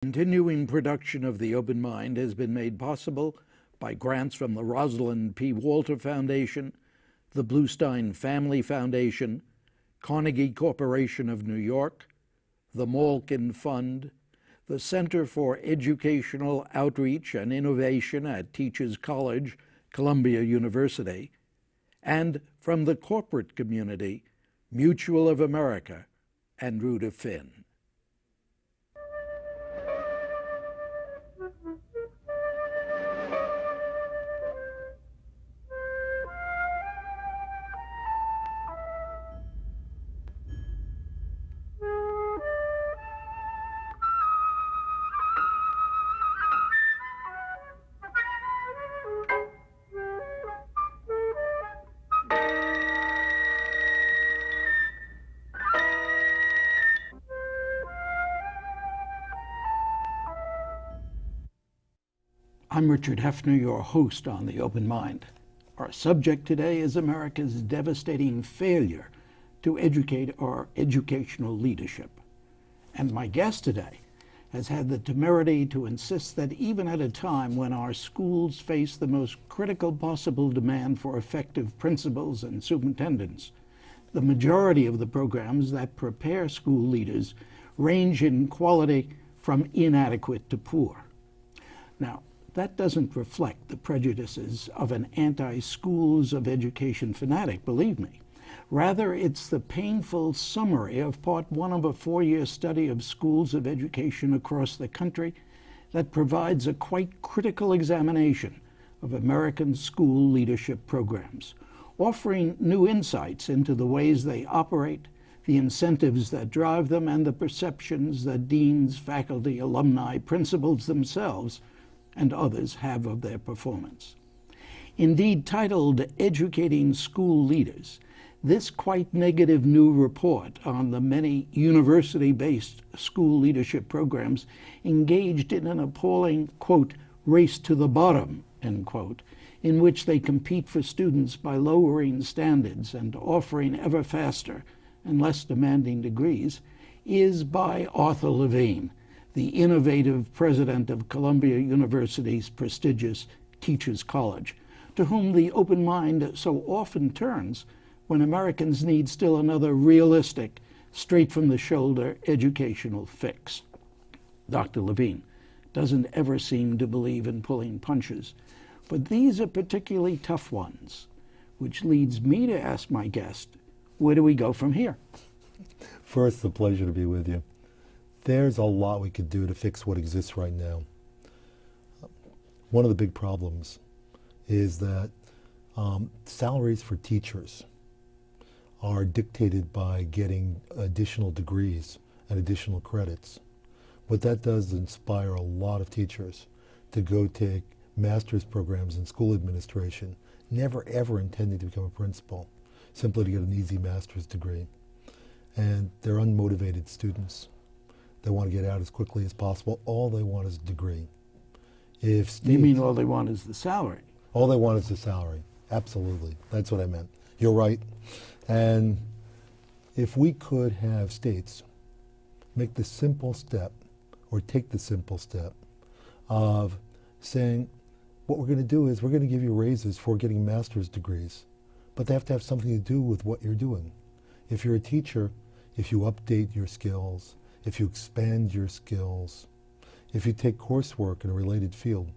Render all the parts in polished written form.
Continuing production of The Open Mind has been made possible by grants from the Rosalind P. Walter Foundation, the Bluestein Family Foundation, Carnegie Corporation of New York, the Malkin Fund, the Center for Educational Outreach and Innovation at Teachers College, Columbia University, and from the corporate community, Mutual of America and Rudolph Finn. I'm Richard Heffner, your host on The Open Mind. Our subject today is America's devastating failure to educate our educational leadership. And my guest today has had the temerity to insist that even at a time when our schools face the most critical possible demand for effective principals and superintendents, the majority of the programs that prepare school leaders range in quality from inadequate to poor. Now, that doesn't reflect the prejudices of an anti-schools of education fanatic, believe me. Rather, it's the painful summary of part one of a four-year study of schools of education across the country that provides a quite critical examination of American school leadership programs, offering new insights into the ways they operate, the incentives that drive them, and the perceptions that deans, faculty, alumni, principals themselves and others have of their performance. Indeed, titled Educating School Leaders, this quite negative new report on the many university-based school leadership programs engaged in an appalling, quote, race to the bottom, end quote, in which they compete for students by lowering standards and offering ever faster and less demanding degrees, is by Arthur Levine, the innovative president of Columbia University's prestigious Teachers College, to whom the open mind so often turns when Americans need still another realistic, straight-from-the-shoulder educational fix. Dr. Levine doesn't ever seem to believe in pulling punches, but these are particularly tough ones, which leads me to ask my guest, where do we go from here? First, it's a pleasure to be with you. There's a lot we could do to fix what exists right now. One of the big problems is that salaries for teachers are dictated by getting additional degrees and additional credits. What that does is inspire a lot of teachers to go take master's programs in school administration, never ever intending to become a principal, simply to get an easy master's degree. And they're unmotivated students. They want to get out as quickly as possible. All they want is a degree. You mean all they want is the salary? All they want is the salary. Absolutely. That's what I meant. You're right. And if we could have states make the simple step, or take the simple step, of saying, what we're going to do is we're going to give you raises for getting master's degrees, but they have to have something to do with what you're doing. If you're a teacher, if you update your skills, if you expand your skills, if you take coursework in a related field,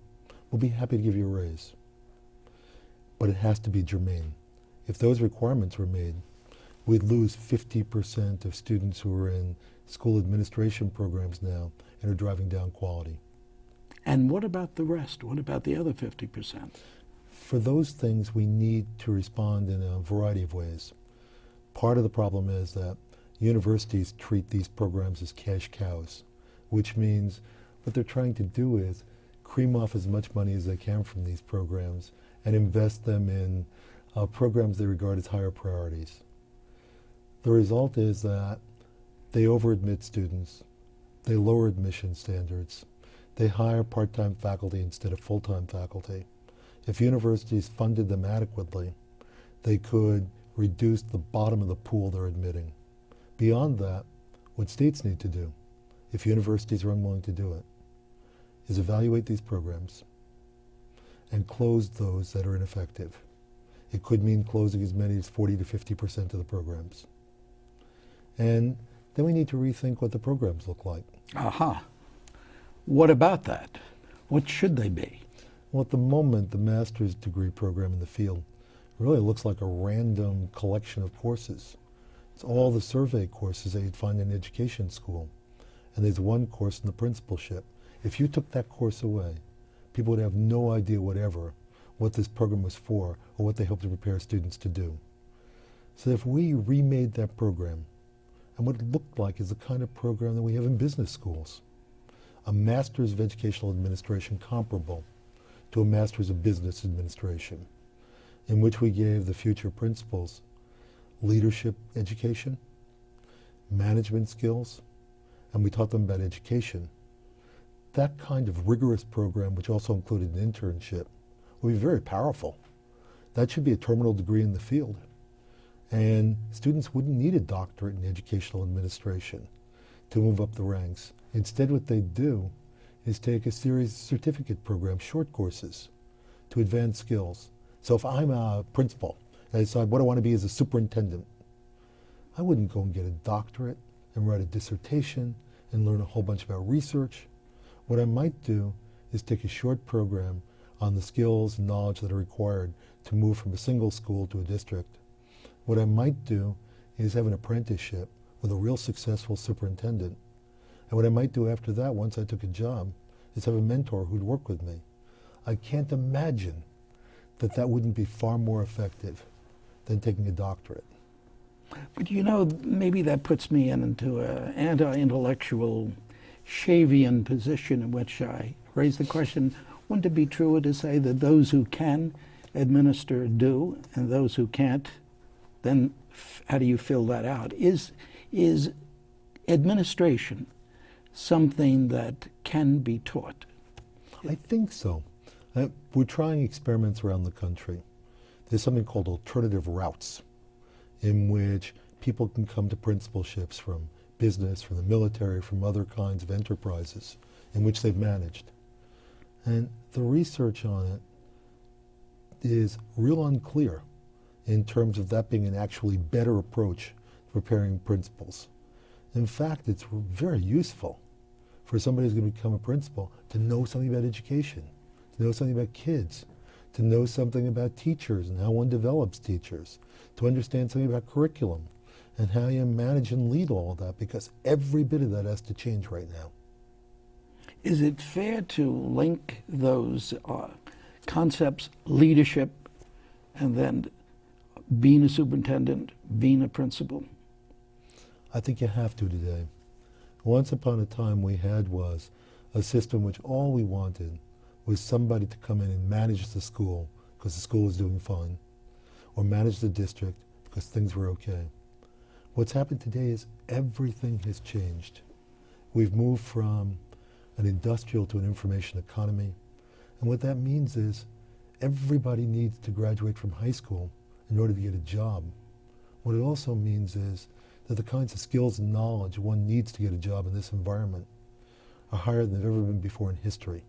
we'll be happy to give you a raise. But it has to be germane. If those requirements were made, we'd lose 50% of students who are in school administration programs now and are driving down quality. And what about the rest? What about the other 50%? For those things, we need to respond in a variety of ways. Part of the problem is that universities treat these programs as cash cows, which means what they're trying to do is cream off as much money as they can from these programs and invest them in programs they regard as higher priorities. The result is that they over-admit students, they lower admission standards, they hire part-time faculty instead of full-time faculty. If universities funded them adequately, they could reduce the bottom of the pool they're admitting. Beyond that, what states need to do, if universities are unwilling to do it, is evaluate these programs and close those that are ineffective. It could mean closing as many as 40 to 50% of the programs. And then we need to rethink what the programs look like. Aha. What about that? What should they be? Well, at the moment, the master's degree program in the field really looks like a random collection of courses. It's all the survey courses that you'd find in education school. And there's one course in the principalship. If you took that course away, people would have no idea whatever what this program was for or what they hope to prepare students to do. So if we remade that program, and what it looked like is the kind of program that we have in business schools, a Master's of Educational Administration comparable to a Master's of Business Administration, in which we gave the future principals leadership education, management skills, and we taught them about education. That kind of rigorous program, which also included an internship, would be very powerful. That should be a terminal degree in the field. And students wouldn't need a doctorate in educational administration to move up the ranks. Instead, what they do is take a series of certificate programs, short courses, to advance skills. So if I'm a principal and I decide what I want to be as a superintendent, I wouldn't go and get a doctorate and write a dissertation and learn a whole bunch about research. What I might do is take a short program on the skills and knowledge that are required to move from a single school to a district. What I might do is have an apprenticeship with a real successful superintendent. And what I might do after that, once I took a job, is have a mentor who'd work with me. I can't imagine that that wouldn't be far more effective than taking a doctorate. But you know, maybe that puts me into an anti-intellectual Shavian position in which I raise the question, wouldn't it be truer to say that those who can administer do, and those who can't, then how do you fill that out? Is administration something that can be taught? I think so. We're trying experiments around the country. There's something called alternative routes, in which people can come to principalships from business, from the military, from other kinds of enterprises in which they've managed. And the research on it is real unclear in terms of that being an actually better approach to preparing principals. In fact, it's very useful for somebody who's going to become a principal to know something about education, to know something about kids, to know something about teachers and how one develops teachers, to understand something about curriculum and how you manage and lead all of that, because every bit of that has to change right now. Is it fair to link those concepts, leadership, and then being a superintendent, being a principal? I think you have to today. Once upon a time we had was a system which all we wanted was somebody to come in and manage the school because the school was doing fine, or manage the district because things were okay. What's happened today is everything has changed. We've moved from an industrial to an information economy, and what that means is everybody needs to graduate from high school in order to get a job. What it also means is that the kinds of skills and knowledge one needs to get a job in this environment are higher than they've ever been before in history.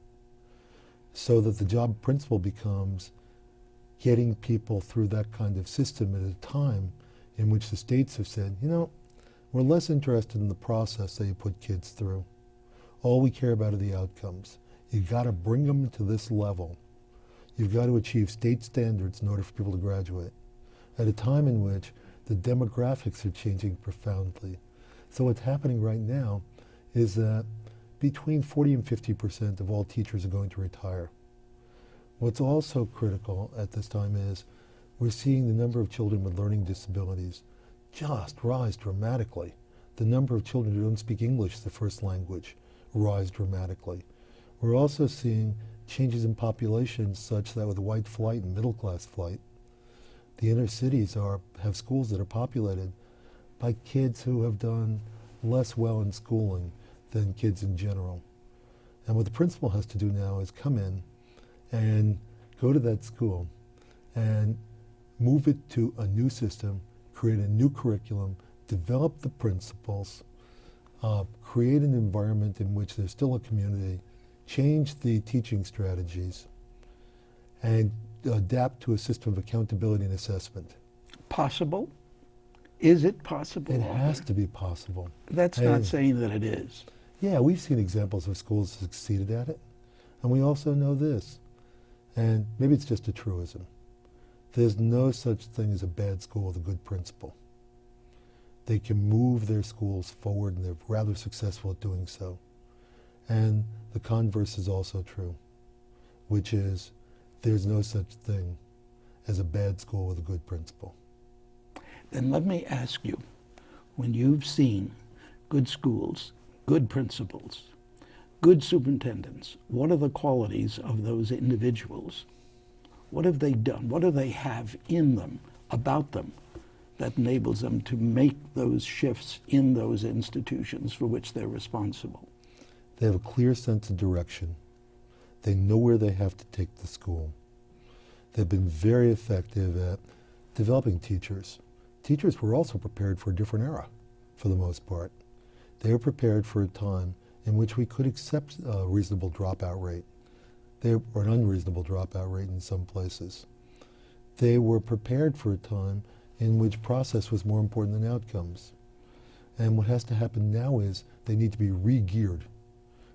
So that the job of principal becomes getting people through that kind of system at a time in which the states have said, you know, we're less interested in the process that you put kids through. All we care about are the outcomes. You've got to bring them to this level. You've got to achieve state standards in order for people to graduate, at a time in which the demographics are changing profoundly. So what's happening right now is that between 40 and 50% of all teachers are going to retire. What's also critical at this time is we're seeing the number of children with learning disabilities just rise dramatically. The number of children who don't speak English as the first language rise dramatically. We're also seeing changes in populations such that with white flight and middle class flight, the inner cities have schools that are populated by kids who have done less well in schooling than kids in general. And what the principal has to do now is come in and go to that school and move it to a new system, create a new curriculum, develop the principals, create an environment in which there's still a community, change the teaching strategies, and adapt to a system of accountability and assessment. Possible? Is it possible? It has to be possible. That's not saying that it is. Yeah, we've seen examples of schools that succeeded at it. And we also know this, and maybe it's just a truism. There's no such thing as a bad school with a good principal. They can move their schools forward, and they're rather successful at doing so. And the converse is also true, which is there's no such thing as a bad school with a good principal. Then let me ask you, when you've seen good schools, good principals, good superintendents, what are the qualities of those individuals? What have they done? What do they have in them, about them, that enables them to make those shifts in those institutions for which they're responsible? They have a clear sense of direction. They know where they have to take the school. They've been very effective at developing teachers. Teachers were also prepared for a different era, for the most part. They were prepared for a time in which we could accept a reasonable dropout rate, or an unreasonable dropout rate in some places. They were prepared for a time in which process was more important than outcomes. And what has to happen now is they need to be re-geared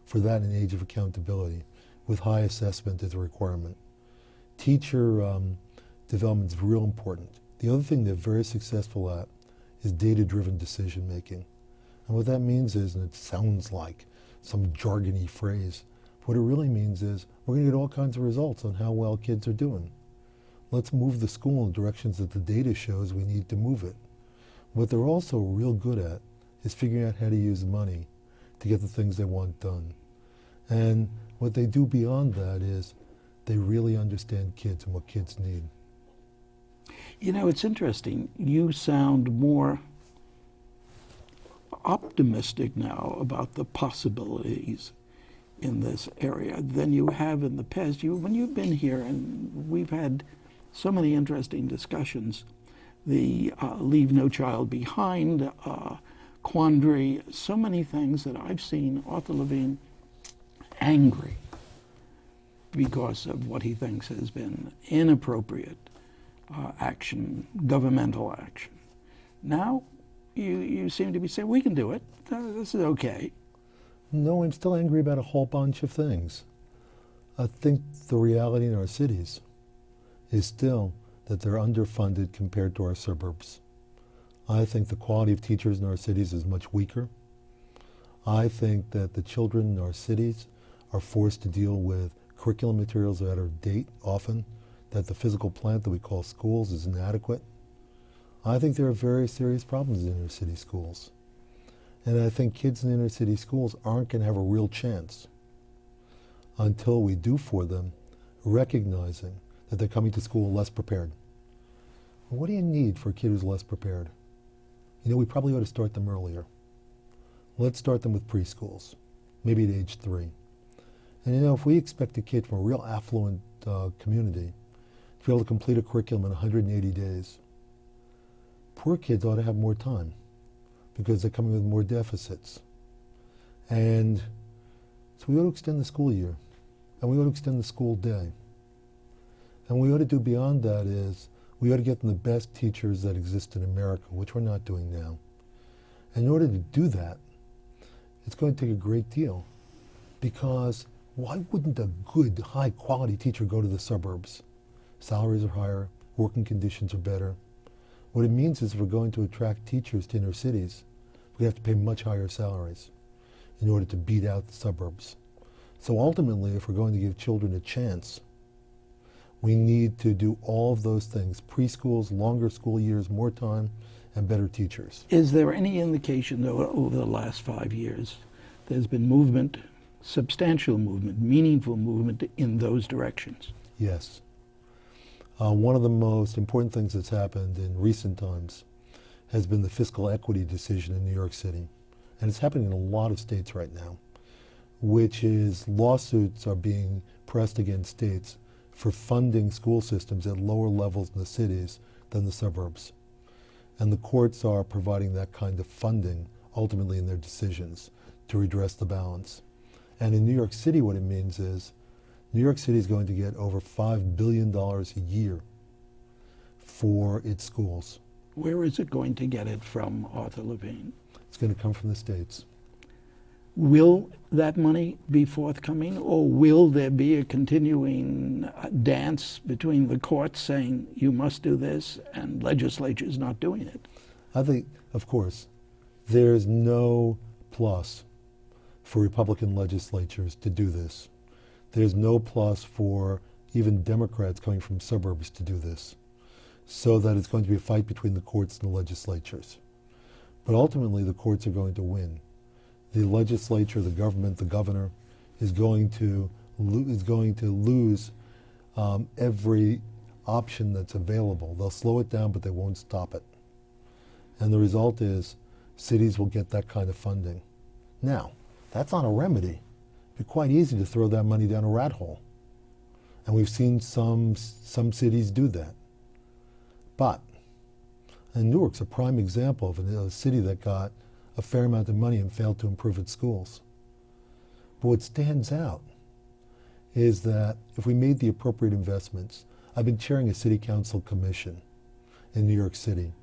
for that in an age of accountability, with high assessment as a requirement. Teacher development is real important. The other thing they're very successful at is data-driven decision making. And what that means is, and it sounds like some jargony phrase, what it really means is we're going to get all kinds of results on how well kids are doing. Let's move the school in directions that the data shows we need to move it. What they're also real good at is figuring out how to use money to get the things they want done. And what they do beyond that is they really understand kids and what kids need. You know, it's interesting. You sound more optimistic now about the possibilities in this area than you have in the past. When you've been here, and we've had so many interesting discussions, the leave no child behind quandary, so many things that I've seen Arthur Levine angry because of what he thinks has been inappropriate action, governmental action. Now, you seem to be saying, we can do it. This is okay. No, I'm still angry about a whole bunch of things. I think the reality in our cities is still that they're underfunded compared to our suburbs. I think the quality of teachers in our cities is much weaker. I think that the children in our cities are forced to deal with curriculum materials that are out of date often, that the physical plant that we call schools is inadequate. I think there are very serious problems in inner city schools. And I think kids in inner city schools aren't going to have a real chance until we do for them, recognizing that they're coming to school less prepared. What do you need for a kid who's less prepared? You know, we probably ought to start them earlier. Let's start them with preschools, maybe at age 3. And you know, if we expect a kid from a real affluent community to be able to complete a curriculum in 180 days, poor kids ought to have more time because they're coming with more deficits. And so we ought to extend the school year, and we ought to extend the school day. And what we ought to do beyond that is we ought to get them the best teachers that exist in America, which we're not doing now. And in order to do that, it's going to take a great deal, because why wouldn't a good, high-quality teacher go to the suburbs? Salaries are higher, working conditions are better. What it means is if we're going to attract teachers to inner cities, we have to pay much higher salaries in order to beat out the suburbs. So ultimately, if we're going to give children a chance, we need to do all of those things: preschools, longer school years, more time, and better teachers. Is there any indication, though, over the last 5 years, there's been movement, substantial movement, meaningful movement in those directions? Yes. One of the most important things that's happened in recent times has been the fiscal equity decision in New York City. And it's happening in a lot of states right now, which is lawsuits are being pressed against states for funding school systems at lower levels in the cities than the suburbs. And the courts are providing that kind of funding ultimately in their decisions to redress the balance. And in New York City, what it means is New York City is going to get over $5 billion a year for its schools. Where is it going to get it from, Arthur Levine? It's going to come from the states. Will that money be forthcoming, or will there be a continuing dance between the courts saying you must do this and legislatures not doing it? I think, of course, there's no plus for Republican legislatures to do this. There's no plus for even Democrats coming from suburbs to do this, so that it's going to be a fight between the courts and the legislatures. But ultimately, the courts are going to win. The legislature, the government, the governor is going to lose every option that's available. They'll slow it down, but they won't stop it. And the result is cities will get that kind of funding. Now, that's not a remedy. It'd be quite easy to throw that money down a rat hole. And we've seen some cities do that. But, and Newark's a prime example of a city that got a fair amount of money and failed to improve its schools. But what stands out is that if we made the appropriate investments, I've been chairing a city council commission in New York City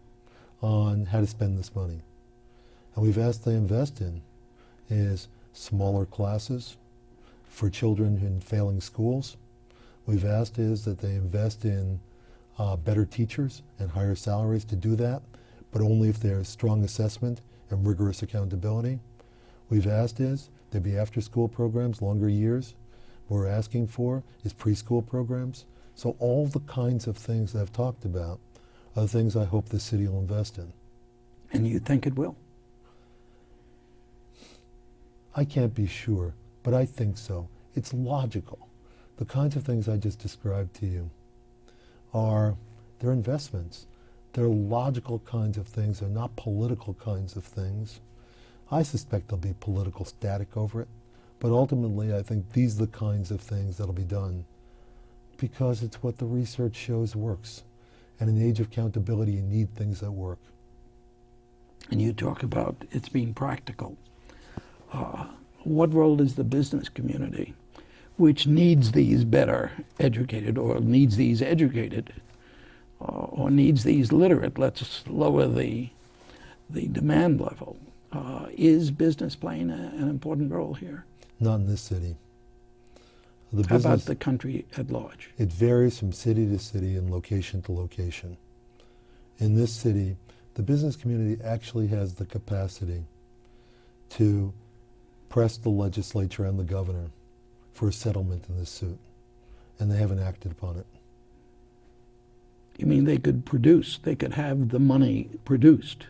on how to spend this money. And we've asked they invest in is smaller classes for children in failing schools. We've asked is that they invest in better teachers and higher salaries to do that, but only if there's strong assessment and rigorous accountability. We've asked is there be after-school programs, longer years. What we're asking for is preschool programs. So all the kinds of things that I've talked about are the things I hope the city will invest in. And you think it will? I can't be sure, but I think so. It's logical. The kinds of things I just described to you they're investments. They're logical kinds of things. They're not political kinds of things. I suspect there'll be political static over it, but ultimately I think these are the kinds of things that'll be done because it's what the research shows works. And in the age of accountability, you need things that work. And you talk about it's being practical. What role does the business community, which needs these better educated or needs these educated or needs these literate, let's lower the demand level, is business playing an important role here? Not in this city. How about the country at large? It varies from city to city and location to location. In this city, the business community actually has the capacity to press the legislature and the governor for a settlement in this suit, and they haven't acted upon it. You mean they could have the money produced?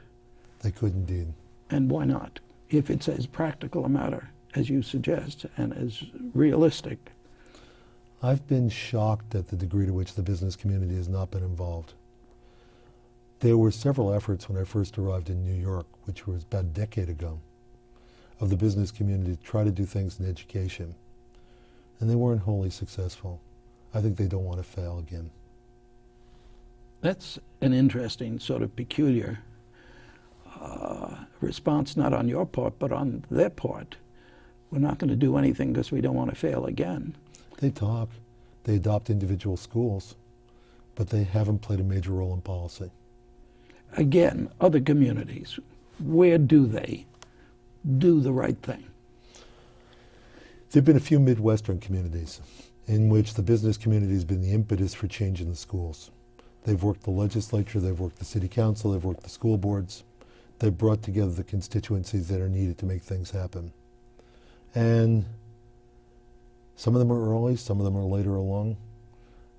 They could indeed. And why not? If it's as practical a matter as you suggest and as realistic. I've been shocked at the degree to which the business community has not been involved. There were several efforts when I first arrived in New York, which was about a decade ago, of the business community to try to do things in education. And they weren't wholly successful. I think they don't want to fail again. That's an interesting sort of peculiar response, not on your part, but on their part. We're not going to do anything because we don't want to fail again. They talk. They adopt individual schools, but they haven't played a major role in policy. Again, other communities, where do they do the right thing? There have been a few Midwestern communities in which the business community has been the impetus for change in the schools. They've worked the legislature, they've worked the city council, they've worked the school boards. They've brought together the constituencies that are needed to make things happen. And some of them are early, some of them are later along,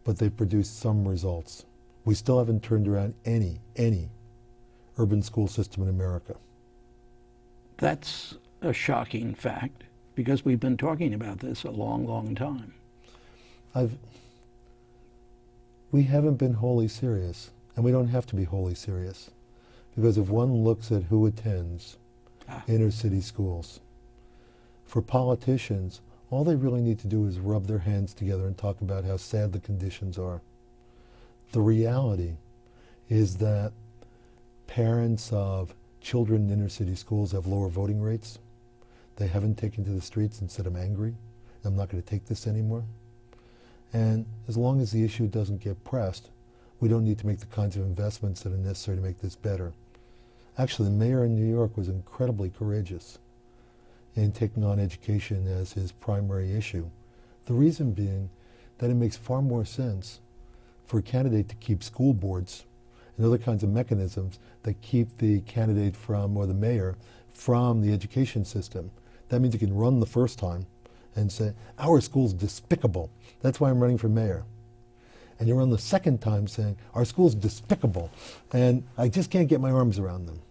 but they've produced some results. We still haven't turned around any urban school system in America. That's a shocking fact, because we've been talking about this a long, long time. We haven't been wholly serious, and we don't have to be wholly serious, because if one looks at who attends inner city schools, for politicians, all they really need to do is rub their hands together and talk about how sad the conditions are. The reality is that parents of children in inner city schools have lower voting rates. They haven't taken to the streets and said, I'm angry, I'm not going to take this anymore. And as long as the issue doesn't get pressed, we don't need to make the kinds of investments that are necessary to make this better. Actually, the mayor in New York was incredibly courageous in taking on education as his primary issue. The reason being that it makes far more sense for a candidate to keep school boards and other kinds of mechanisms that keep the candidate from, or the mayor, from the education system. That means you can run the first time and say, our school's despicable. That's why I'm running for mayor. And you run the second time saying, our school's despicable, and I just can't get my arms around them.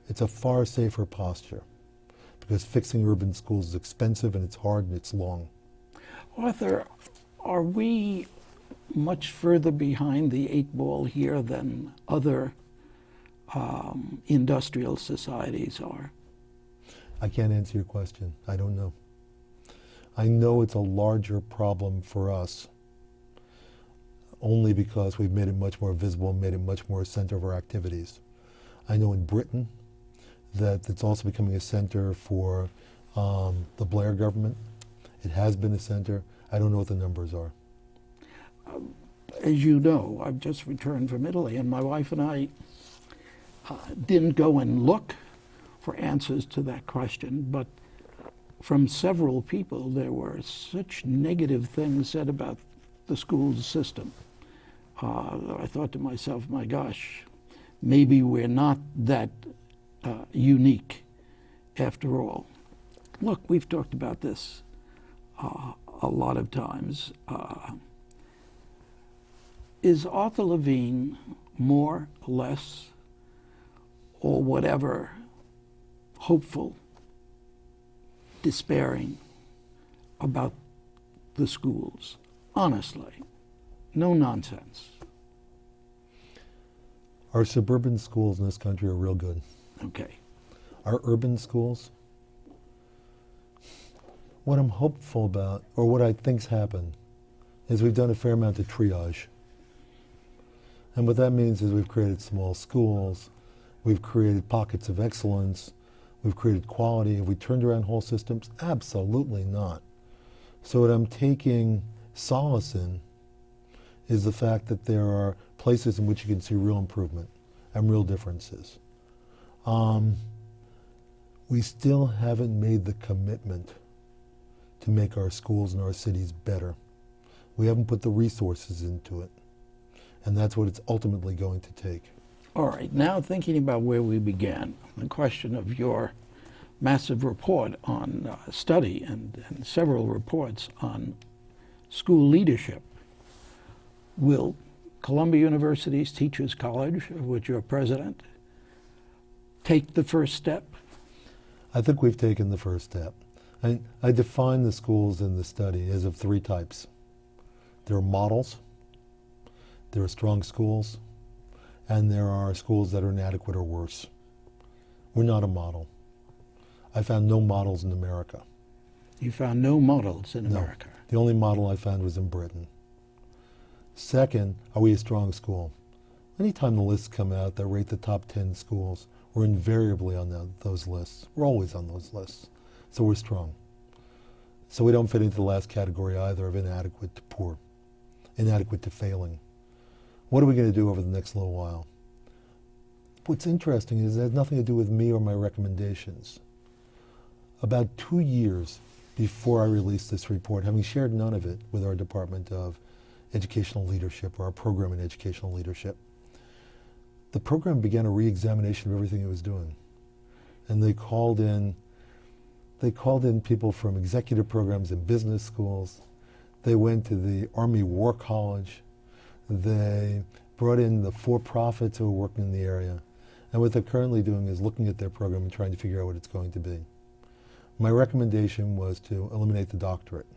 It's a far safer posture, because fixing urban schools is expensive and it's hard and it's long. Arthur, are we much further behind the 8 ball here than other industrial societies are? I can't answer your question. I don't know. I know it's a larger problem for us only because we've made it much more visible, made it much more a center of our activities. I know in Britain that it's also becoming a center for the Blair government. It has been a center. I don't know what the numbers are. As you know, I've just returned from Italy, and my wife and I didn't go and look for answers to that question, but from several people there were such negative things said about the school system. I thought to myself, my gosh, maybe we're not that unique after all. Look, we've talked about this a lot of times. Is Arthur Levine more, less, or whatever, hopeful, despairing about the schools? Honestly, no nonsense. Our suburban schools in this country are real good. Okay. Our urban schools, what I'm hopeful about, or what I think's happened, is we've done a fair amount of triage. And what that means is we've created small schools, we've created pockets of excellence, we've created quality. Have we turned around whole systems? Absolutely not. So what I'm taking solace in is the fact that there are places in which you can see real improvement and real differences. We still haven't made the commitment to make our schools and our cities better. We haven't put the resources into it. And that's what it's ultimately going to take. All right, now thinking about where we began, the question of your massive report on study and several reports on school leadership. Will Columbia University's Teachers College, of which you're president, take the first step? I think we've taken the first step. I define the schools in the study as of 3 types. There are models, there are strong schools, and there are schools that are inadequate or worse. We're not a model. I found no models in America. You found no models in America? The only model I found was in Britain. Second, are we a strong school? Anytime the lists come out that rate the top 10 schools, we're invariably on those lists. We're always on those lists. So we're strong. So we don't fit into the last category either of inadequate to poor, inadequate to failing. What are we going to do over the next little while? What's interesting is it has nothing to do with me or my recommendations. About 2 years before I released this report, having shared none of it with our Department of Educational Leadership, or our program in educational leadership, the program began a re-examination of everything it was doing. And they called in people from executive programs in business schools. They went to the Army War College. They brought in the for-profits who were working in the area. And what they're currently doing is looking at their program and trying to figure out what it's going to be. My recommendation was to eliminate the doctorate.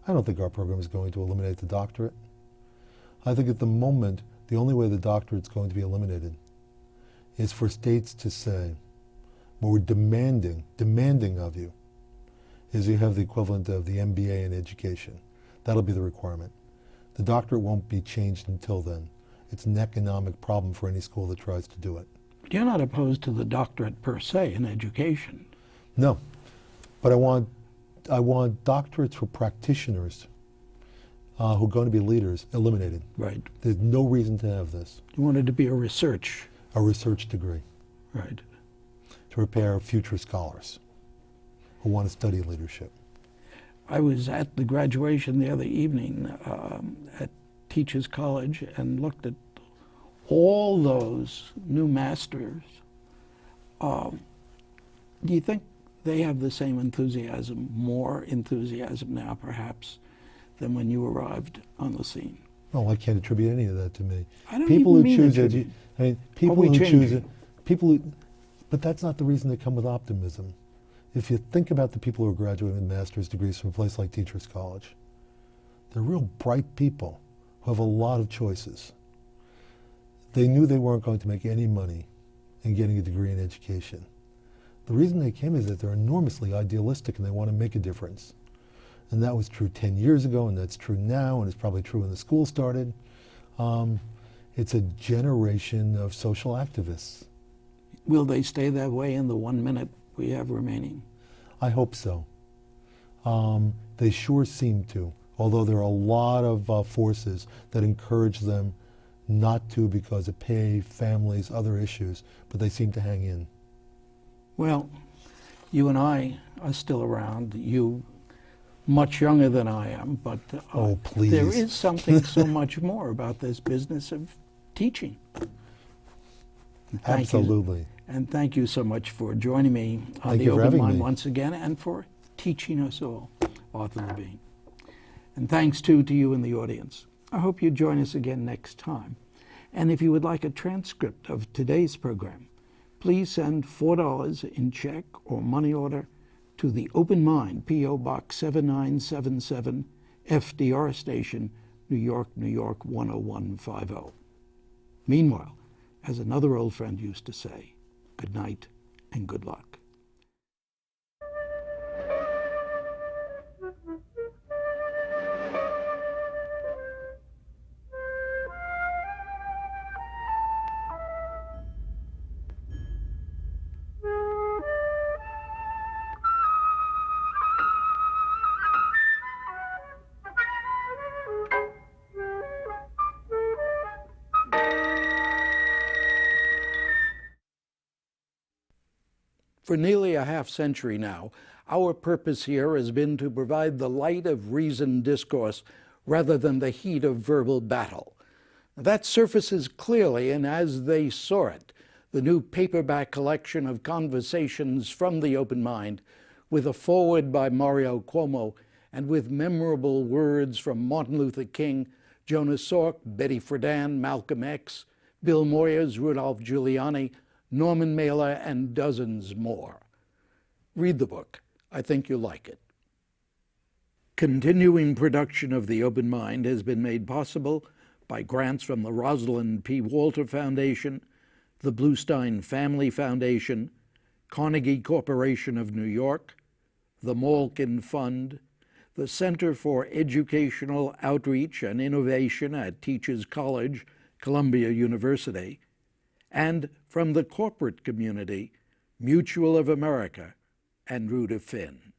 I don't think our program is going to eliminate the doctorate. I think at the moment, the only way the doctorate is going to be eliminated is for states to say, what we're demanding of you is you have the equivalent of the MBA in education. That'll be the requirement. The doctorate won't be changed until then. It's an economic problem for any school that tries to do it. You're not opposed to the doctorate per se in education. No. But I want doctorates for practitioners who are going to be leaders eliminated. Right. There's no reason to have this. You want it to be a research. A research degree. Right. To prepare future scholars who want to study leadership. I was at the graduation the other evening at Teachers College and looked at all those new masters. Do you think they have the same enthusiasm, more enthusiasm now perhaps, than when you arrived on the scene? No, I can't attribute any of that to me. I don't People even who mean choose people we who choose changing? it, people who, but that's not the reason they come with optimism. If you think about the people who are graduating with master's degrees from a place like Teachers College, they're real bright people who have a lot of choices. They knew they weren't going to make any money in getting a degree in education. The reason they came is that they're enormously idealistic and they want to make a difference. And that was true 10 years ago, and that's true now, and it's probably true when the school started. It's a generation of social activists. Will they stay that way in the 1 minute we have remaining? I hope so. They sure seem to, although there are a lot of forces that encourage them not to because of pay, families, other issues, but they seem to hang in. Well, you and I are still around. You much younger than I am, but Oh, please. there is something so much more about this business of teaching. Thank you. Absolutely. And thank you so much for joining me on Thank the you for Open having Mind me. once again, and for teaching us all, Arthur Levine. And thanks too to you in the audience. I hope you join us again next time. And if you would like a transcript of today's program, please send $4 in check or money order to the Open Mind, P.O. Box 7977, FDR Station, New York, New York 10150. Meanwhile, as another old friend used to say, good night and good luck. For nearly a half-century now, our purpose here has been to provide the light of reasoned discourse rather than the heat of verbal battle. That surfaces clearly in As They Saw It, the new paperback collection of conversations from the Open Mind, with a foreword by Mario Cuomo and with memorable words from Martin Luther King, Jonas Salk, Betty Friedan, Malcolm X, Bill Moyers, Rudolph Giuliani, Norman Mailer, and dozens more. Read the book. I think you'll like it. Continuing production of The Open Mind has been made possible by grants from the Rosalind P. Walter Foundation, the Bluestein Family Foundation, Carnegie Corporation of New York, the Malkin Fund, the Center for Educational Outreach and Innovation at Teachers College, Columbia University, and from the corporate community, Mutual of America and Rudolph Finn.